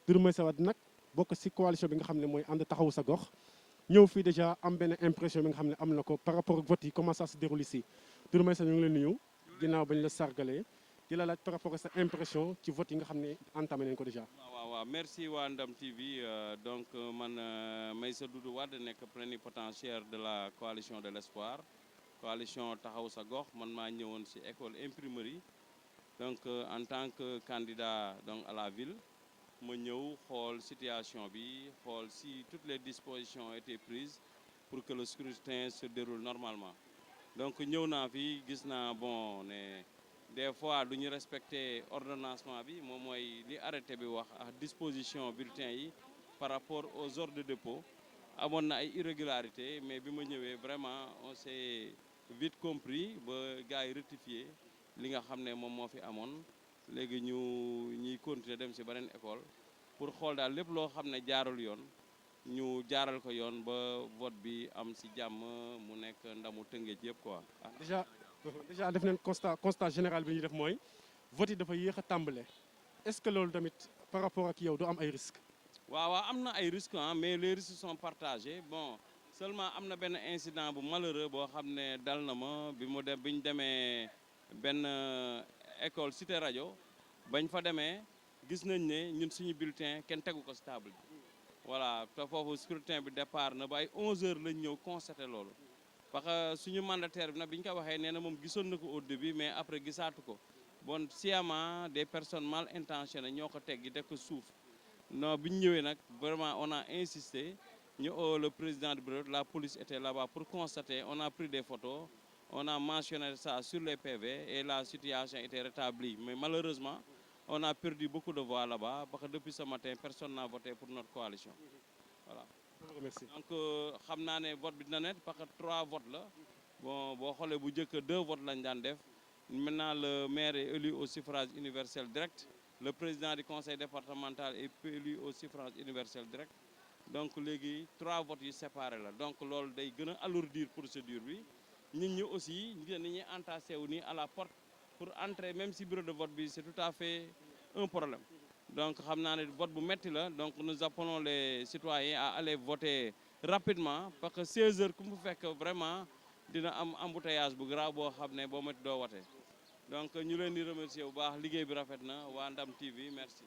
Doudou Maïssa Wade nag bokk ci coalition bi nga xam ne mooy ànd taxawu sa gox ñëw fii déjà am benn impression bi nga xam ne am na ko par rapport ak vote yi comment ça se déroule ici Doudou Maïssa ñu ngi leen nuyu ginnaaw bañ la sargalee di la laaj par rapport ak sa impression ci vote yi nga xam ne entamé nañ ko déjà. waaw merci waa Ndam TV donc man Maïssa Doudou Wade nekk plénipotentiaire de la coalition de l'espoir coalition taxaw sa gox man maa ñëwoon ci école imprimerie donc en tant que candidat donc à la ville ma ñëw xool situation bi xool si toutes les dispositions ont été prises pour que le scrutin se déroule normalement donc ñëw naa fi gis naa bon ne des fois du ñu respecter ordonnancement bi moom mooy li arrêté bi wax ak disposition bulletin yi par rapport aux ordres de dépôt amoon na ay irrégularités mais bi ma ñëwee vraiment on s'est vite compris ba gars yi rectifier li nga xam ne moom moo fi amoon léegi ñuy continuer dem ci beneen école pour xool daal lépp loo xam ne jaarul yoon ñu jaaral ko yoon ba vote bi am ci jàmm mu nekk ndamu Tëngéej yëpp quoi. déjà def nañ constat général bi ñuy def mooy vote yi dafa yéex a tàmbale est-ce que loolu tamit par rapport ak yow du am ay risques. waaw am na ay risques mais les risques sont partagés bon seulement am na benn incident bu malheureux boo xam ne dal na ma bi ñu demee benn école cité rajo bañ fa demee gis nañ ne ñun suñu bulletin kenn tegu ko ci table bi voilà te foofu scrutin bi départ na ba ay 11h lañ ñëw constaté loolu parce que suñu mandataire bi nag bi ñu ko waxee nee na moom gisoon na ko au début mais après gisaatu ko bon sciemment des personnes mal intentionnées ñoo ko teggi def ko suuf non bi ñu ñëwee nag vraiment on a insisté ñu le président du bureau la police était là-bas pour constater on a pris des photos on a mentionné ça sur les PV et la situation était rétablie mais malheureusement on a perdu beaucoup de voix là-bas parce que depuis ce matin personne n'a voté pour notre coalition voilà. Merci. Donc xam naa ne vote bi dina net parce que 3 votes la bon boo xoolee bu njëkk 2 votes lañ daan def maintenant le maire est élu au suffrage universel direct le président du conseil départemental est élu au suffrage universel direct donc léegi 3 votes yu séparés la donc loolu day gën a alourdir procédure bi nit ñi aussi ni ñuy entassé wu nii à la porte pour entrer même si bureau de vote bi c'est tout à fait un problème donc xam naa ne vote bu metti la donc nous appelons les citoyens à aller voter rapidement parce que 16h ku mu fekk vraiment dina am embouteillage bu grave boo xam ne boo métti doo wote donc ñu leen di remercier bu baax liggéey bi rafet na waa Ndam TV merci.